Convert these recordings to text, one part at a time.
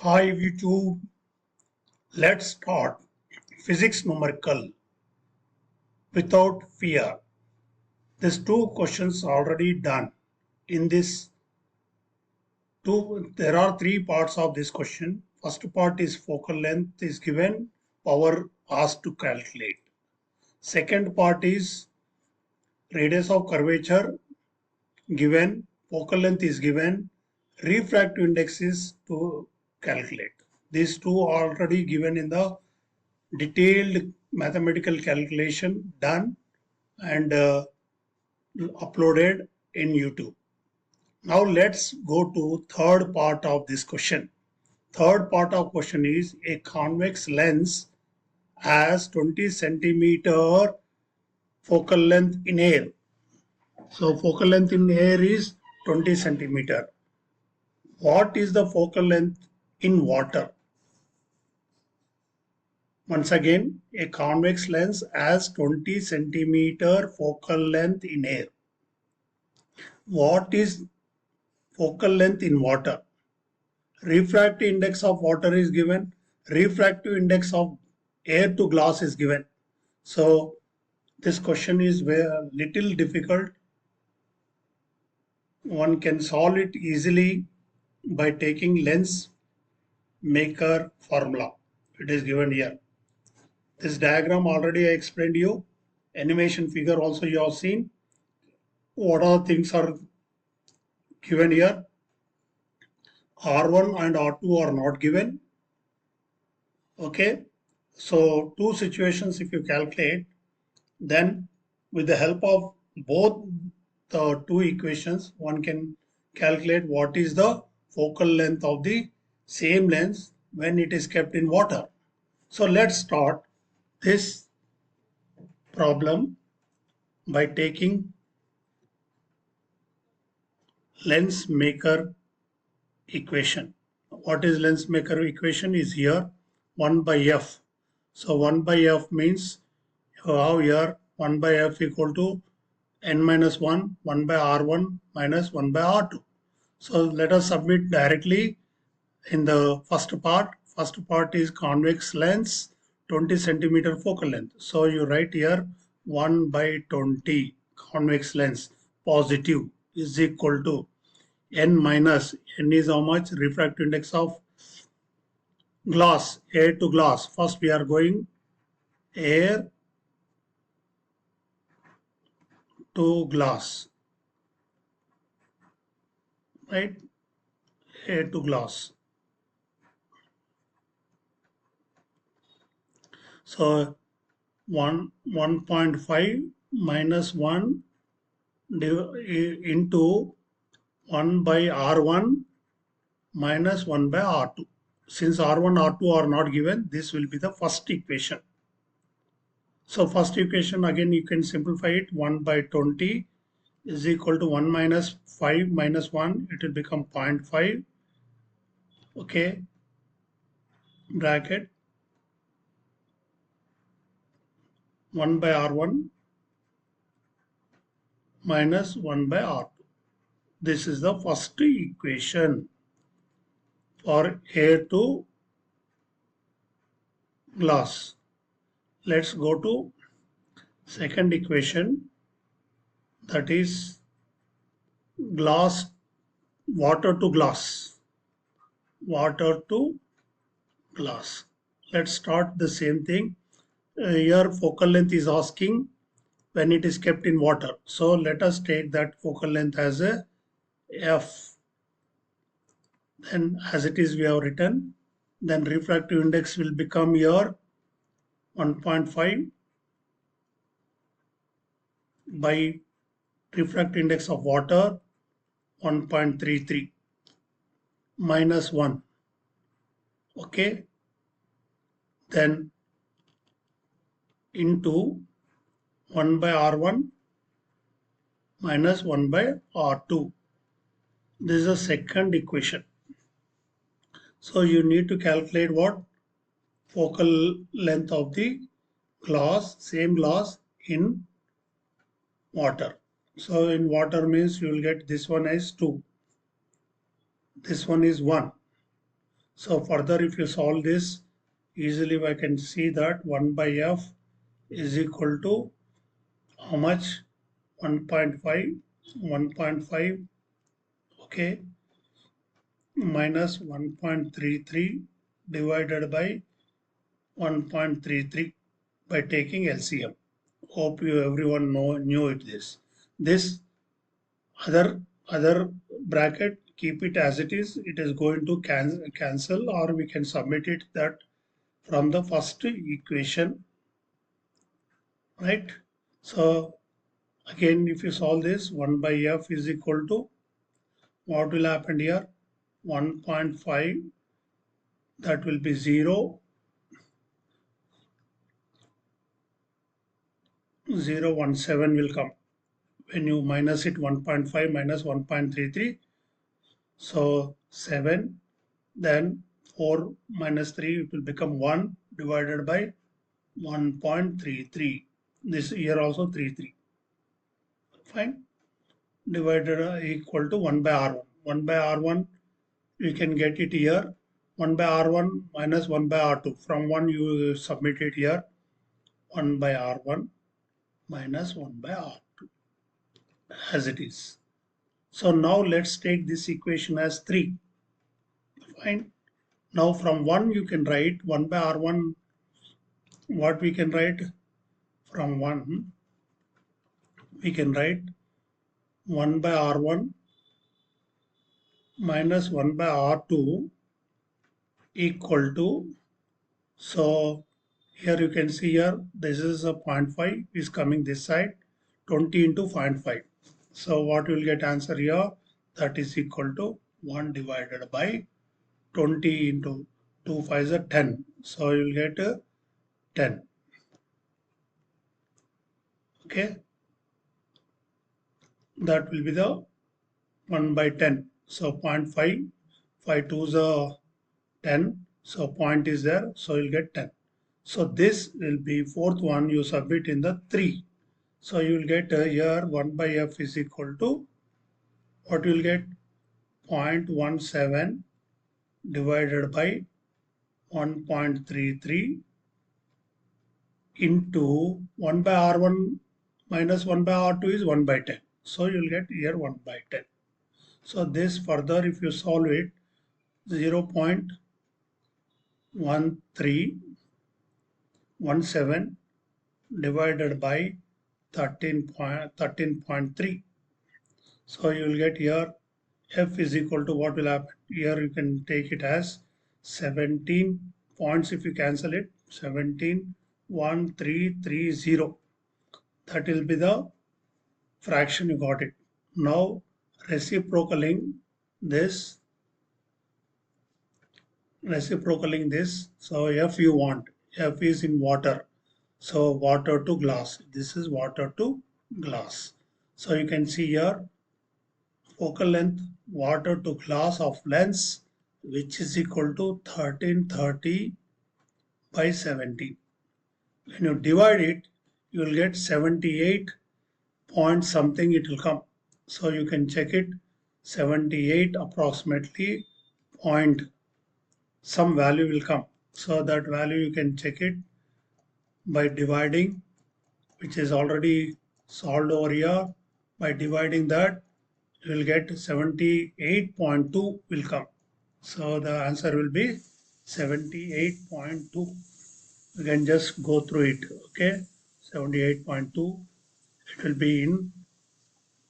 Hi YouTube, let's start physics numerical without fear. These two questions already done. In this there are three parts of this question. First part is focal length is given, power asked to calculate. Second part is radius of curvature given, focal length is given, refractive index is to calculate. These two are already given in the detailed mathematical calculation done and uploaded in YouTube. Now let's go to third part of this question. Third part of question is a convex lens has 20 centimeter focal length in air. So focal length in air is 20 centimeter. What is the focal length in water? Once again, a convex lens has 20 centimeter focal length in air. What is focal length in water? Refractive index of water is given. Refractive index of air to glass is given. So this question is a little difficult. One can solve it easily by taking lens maker formula. It is given here. This diagram already I explained you. Animation figure also you have seen. What are things are given here? R1 and R2 are not given. Okay. So two situations if you calculate, then with the help of both the two equations, one can calculate what is the focal length of the same lens when it is kept in water. So let's start this problem by taking lens maker equation. What is lens maker equation is here 1 by f. So 1 by f means you have here 1 by f equal to n minus 1, 1 by r1 minus 1 by r2. So let us submit directly in the first part. First part is convex lens 20 centimeter focal length. So you write here 1 by 20 convex lens positive is equal to n minus, n is how much? Refractive index of glass, air to glass. First we are going air to glass, right? Air to glass. So 1.5 minus 1 into 1 by R1 minus 1 by R2. Since R1, R2 are not given, this will be the first equation. So first equation again you can simplify it. 1 by 20 is equal to 1 minus 5 minus 1. It will become 0.5. Okay. Bracket 1 by R1 minus 1 by R2. This is the first equation for air to glass. Let's go to second equation, that is glass, water to glass. Water to glass. Let's start the same thing. Here focal length is asking when it is kept in water. So let us take that focal length as a f. Then as it is we have written, then refractive index will become here 1.5 by refractive index of water 1.33 minus 1. Okay. Then into 1 by R1 minus 1 by R2. This is the second equation. So you need to calculate what? Focal length of the glass, same glass in water. So in water means you will get this one as 2. This one is 1. So further, if you solve this, easily I can see that 1 by f is equal to how much? 1.5, 1.5, okay, minus 1.33 divided by 1.33 by taking LCM. Hope you everyone knew it this. This other bracket, keep it as it is. It is going to cancel, or we can submit it that from the first equation, right? So again, if you solve this, 1 by f is equal to what will happen here? 1.5, that will be 0, 0.17 will come. When you minus it, 1.5 minus 1.33, so 7, then 4 minus 3, it will become 1 divided by 1.33. This here also 33. Fine. Divided equal to 1 by R1. 1 by R1, we can get it here. 1 by R1 minus 1 by R2. From 1 you submit it here. 1 by R1 minus 1 by R2 as it is. So now let's take this equation as 3. Fine. Now from 1 you can write 1 by R1. What we can write from 1? We can write 1 by R1 minus 1 by R2 equal to, so here you can see here, this is a 0.5 is coming this side, 20 into 0.5. So what you will get answer here, that is equal to 1 divided by 20 into 2 5 is a 10. So you will get 10. Okay. That will be the 1 by 10. So 0.5, 5 2 is a 10. So point is there. So you'll get 10. So this will be fourth one you submit in the 3. So you will get here 1 by f is equal to what you will get 0.17 divided by 1.33 into 1 by R1 minus 1 by R2 is 1 by 10. So you will get here 1 by 10. So this further if you solve it 0.1317 divided by 13.3. So you will get here f is equal to what will happen. Here you can take it as 17 points if you cancel it. 17.1330. That will be the fraction you got it. Now reciprocaling this. So f you want. F is in water. So water to glass. This is water to glass. So you can see here focal length water to glass of lens which is equal to 1330 by 70. When you divide it, you will get 78 point something it will come. So you can check it 78 approximately point some value will come. So that value you can check it by dividing, which is already solved over here. By dividing that, you will get 78.2 will come. So the answer will be 78.2. You can just go through it. Okay, 78.2. It will be in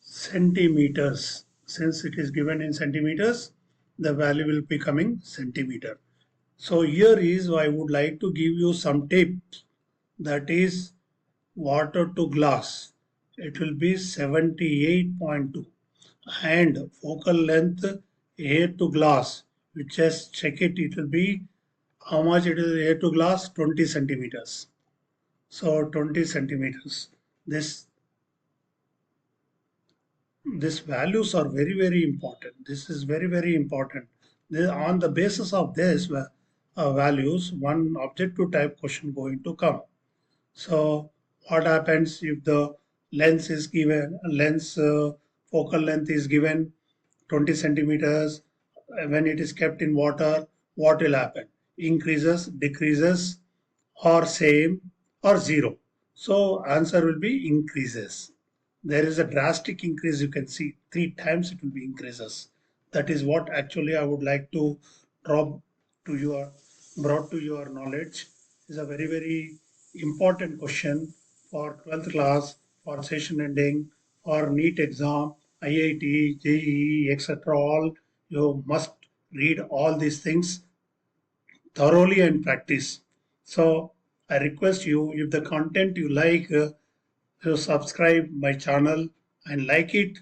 centimeters. Since it is given in centimeters, the value will be coming centimeter. So here is I would like to give you some tips. That is water to glass. It will be 78.2. And focal length air to glass, you just check it, it will be how much it is air to glass, 20 centimeters. So 20 centimeters. These values are very important. This is very important. On the basis of this values, one objective type question going to come. So what happens if the lens is given, focal length is given 20 centimeters, when it is kept in water, what will happen? Increases, decreases, or same, or zero. So answer will be increases. There is a drastic increase. You can see 3 times it will be increases. That is what actually I would like to drop to your brought to your knowledge. Is a very very important question for 12th class, for session ending, for NEET exam, IIT, JEE, etc. All you must read all these things thoroughly and practice. So I request you, if the content you like, to subscribe my channel and like it